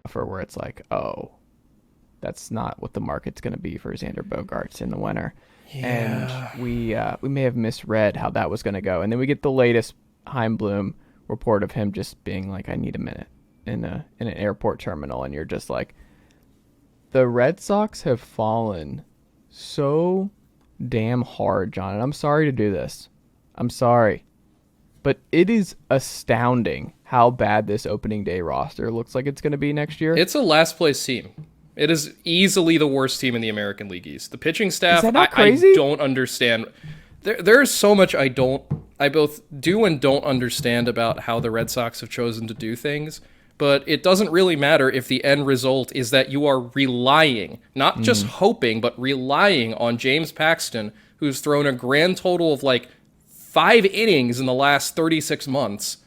For where it's like, oh, that's not what the market's going to be for Xander Bogaerts in the winter. Yeah. And we may have misread how that was going to go. And then we get the latest Chaim report of him just being like, I need a minute in an airport terminal. And you're just like, the Red Sox have fallen so damn hard, John. And I'm sorry to do this. I'm sorry. But it is astounding how bad this opening day roster looks like it's going to be next year. It's a last place team. It is easily the worst team in the American League East. The pitching staff, is that not crazy? I don't understand. There's so much I both do and don't understand about how the Red Sox have chosen to do things. But it doesn't really matter if the end result is that you are relying, not just hoping, but relying on James Paxton, who's thrown a grand total of like 5 innings in the last 36 months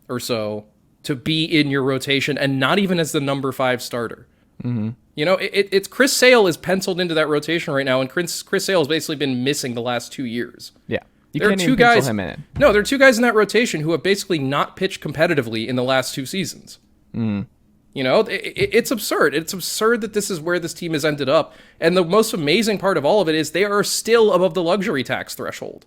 or so to be in your rotation, and not even as the number 5 starter. Mm-hmm. You know, it's Chris Sale is penciled into that rotation right now, and Chris Sale has basically been missing the last 2 years. Yeah. There are two guys. No, there are 2 guys in that rotation who have basically not pitched competitively in the last 2 seasons. Mm. You know, it's absurd. It's absurd that this is where this team has ended up. And the most amazing part of all of it is they are still above the luxury tax threshold.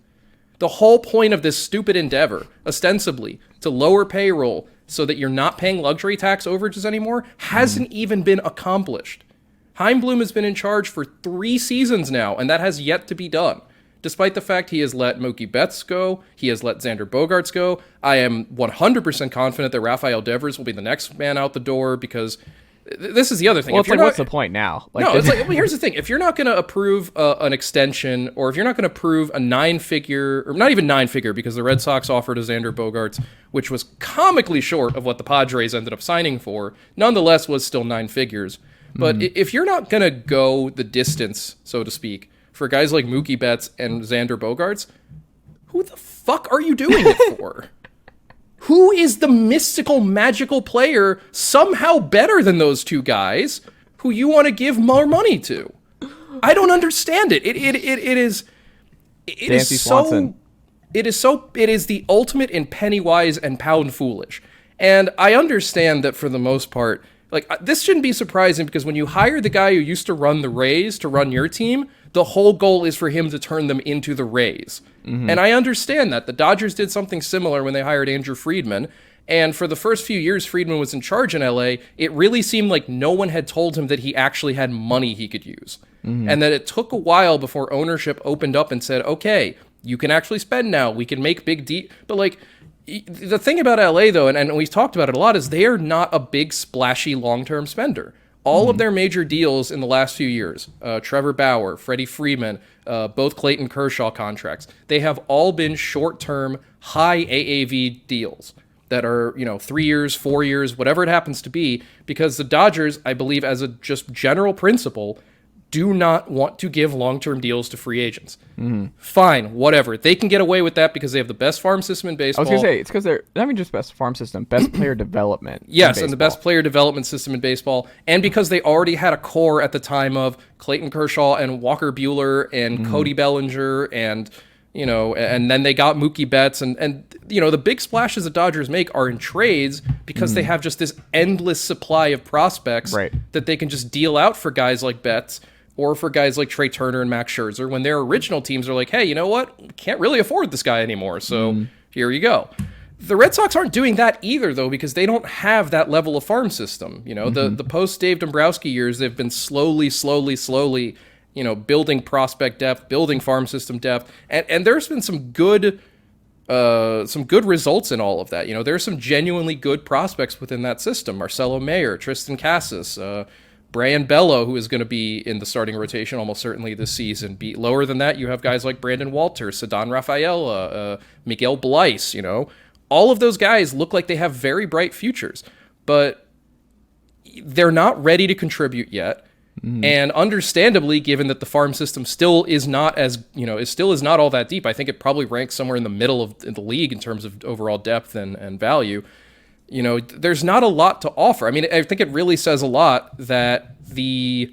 The whole point of this stupid endeavor, ostensibly, to lower payroll so that you're not paying luxury tax overages anymore, hasn't even been accomplished. Chaim has been in charge for 3 seasons now, and that has yet to be done. Despite the fact he has let Mookie Betts go, he has let Xander Bogaerts go. I am 100% confident that Rafael Devers will be the next man out the door, because this is the other thing. Well, it's like, what's the point now? Like, no, it's like, here's the thing. If you're not going to approve an extension, or if you're not going to approve a 9-figure, or not even 9-figure, because the Red Sox offered a Xander Bogaerts, which was comically short of what the Padres ended up signing for, nonetheless was still 9 figures. But if you're not going to go the distance, so to speak, for guys like Mookie Betts and Xander Bogaerts, who the fuck are you doing it for? Who is the mystical, magical player somehow better than those 2 guys who you want to give more money to? I don't understand it. It is the ultimate in penny wise and pound foolish. And I understand that for the most part, like, this shouldn't be surprising, because when you hire the guy who used to run the Rays to run your team, the whole goal is for him to turn them into the Rays. Mm-hmm. And I understand that. The Dodgers did something similar when they hired Andrew Friedman. And for the first few years Friedman was in charge in LA, it really seemed like no one had told him that he actually had money he could use. Mm-hmm. And that it took a while before ownership opened up and said, okay, you can actually spend now. We can make big deals. But like, the thing about LA, though, and we've talked about it a lot, is they are not a big, splashy, long-term spender. All of their major deals in the last few years, Trevor Bauer, Freddie Freeman, both Clayton Kershaw contracts, they have all been short-term, high AAV deals that are, 3 years, 4 years, whatever it happens to be, because the Dodgers, I believe, as a just general principle, do not want to give long-term deals to free agents. Mm-hmm. Fine, whatever. They can get away with that because they have the best farm system in baseball. I was going to say, it's because they're not even just best farm system, best player development. Yes, and the best player development system in baseball. And because they already had a core at the time of Clayton Kershaw and Walker Buehler and Cody Bellinger and, and then they got Mookie Betts. And the big splashes the Dodgers make are in trades because they have just this endless supply of prospects that they can just deal out for guys like Betts, or for guys like Trey Turner and Max Scherzer, when their original teams are like, hey, you know what? We can't really afford this guy anymore, so here you go. The Red Sox aren't doing that either, though, because they don't have that level of farm system. The post-Dave Dombrowski years, they've been slowly, building prospect depth, building farm system depth, and there's been some good results in all of that. There's some genuinely good prospects within that system. Marcelo Mayer, Tristan Casas, Brian Bello, who is going to be in the starting rotation almost certainly this season. Lower than that, you have guys like Brandon Walter, Ceddanne Rafaela, Miguel Bleis, All of those guys look like they have very bright futures, but they're not ready to contribute yet. And understandably, given that the farm system still is not as, is not all that deep, I think it probably ranks somewhere in the middle of the league in terms of overall depth and value. There's not a lot to offer. I mean, I think it really says a lot that what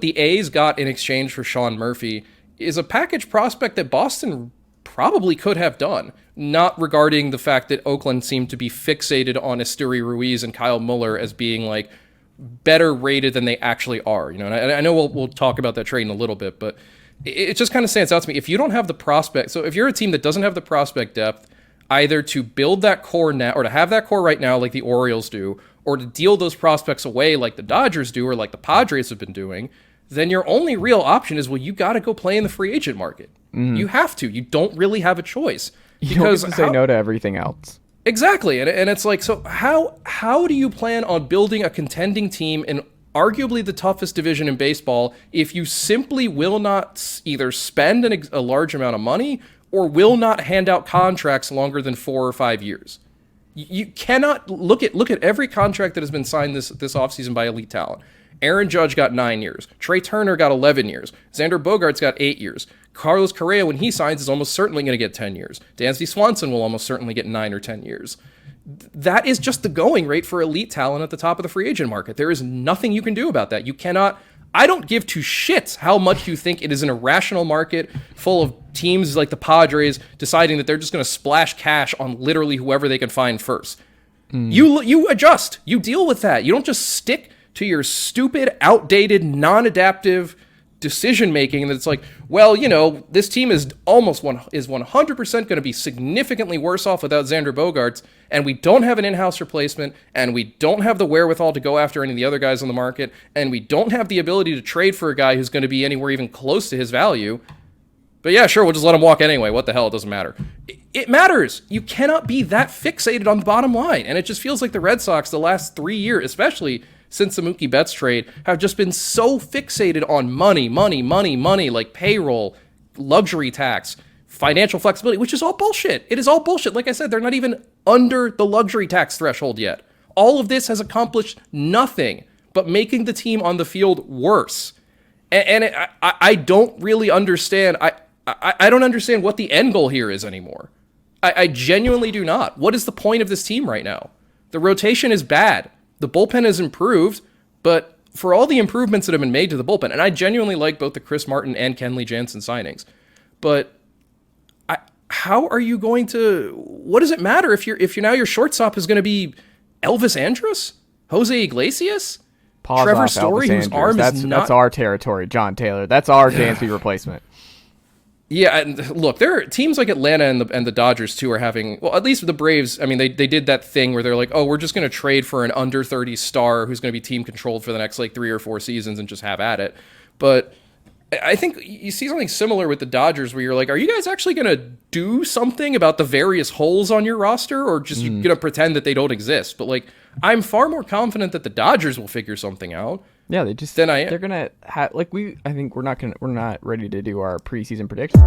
the A's got in exchange for Sean Murphy is a package prospect that Boston probably could have done, not regarding the fact that Oakland seemed to be fixated on Esteury Ruiz and Kyle Muller as being like better rated than they actually are. And I know we'll talk about that trade in a little bit, but it just kind of stands out to me. If you don't have the prospect, so if you're a team that doesn't have the prospect depth, either to build that core now or to have that core right now like the Orioles do, or to deal those prospects away like the Dodgers do or like the Padres have been doing, then your only real option is, well, you got to go play in the free agent market. You have to. You don't really have a choice. You don't get to say no to everything else. Exactly. And it's like, so how do you plan on building a contending team in arguably the toughest division in baseball if you simply will not either spend a large amount of money or will not hand out contracts longer than 4 or 5 years? You cannot look at every contract that has been signed this offseason by elite talent. Aaron Judge got 9 years. Trey Turner got 11 years. Xander Bogaerts got 8 years. Carlos Correa, when he signs, is almost certainly going to get 10 years. Dansby Swanson will almost certainly get 9 or 10 years. That is just the going rate for elite talent at the top of the free agent market. There is nothing you can do about that. You cannot... I don't give two shits how much you think it is an irrational market full of teams like the Padres deciding that they're just going to splash cash on literally whoever they can find first. You adjust. You deal with that. You don't just stick to your stupid, outdated, non-adaptive decision-making that's like, well, this team is 100% going to be significantly worse off without Xander Bogaerts, and we don't have an in-house replacement, and we don't have the wherewithal to go after any of the other guys on the market, and we don't have the ability to trade for a guy who's going to be anywhere even close to his value. But yeah, sure, we'll just let him walk anyway. What the hell? It doesn't matter. It matters. You cannot be that fixated on the bottom line, and it just feels like the Red Sox the last 3 years, especially since the Mookie Betts trade, have just been so fixated on money, like payroll, luxury tax, financial flexibility, which is all bullshit. It is all bullshit. Like I said, they're not even under the luxury tax threshold yet. All of this has accomplished nothing but making the team on the field worse. And I don't really understand. I don't understand what the end goal here is anymore. I genuinely do not. What is the point of this team right now? The rotation is bad. The bullpen has improved, but for all the improvements that have been made to the bullpen, and I genuinely like both the Chris Martin and Kenley Jansen signings, but how are you going to? What does it matter if you're now your shortstop is going to be Elvis Andrus, Jose Iglesias, Pause Trevor off Story, Elvis whose Andrus. arm is not. That's our territory, Jon Tayler. That's our Dansby replacement. Yeah, and look, there are teams like Atlanta and the Dodgers too are having, well, at least the Braves, I mean, they did that thing where they're like, oh, we're just going to trade for an under 30 star who's going to be team controlled for the next like 3 or 4 seasons and just have at it. But I think you see something similar with the Dodgers where you're like, are you guys actually going to do something about the various holes on your roster, or just you're going to pretend that they don't exist? But like, I'm far more confident that the Dodgers will figure something out. Yeah, they're gonna have, like, I think we're not ready to do our preseason predictions.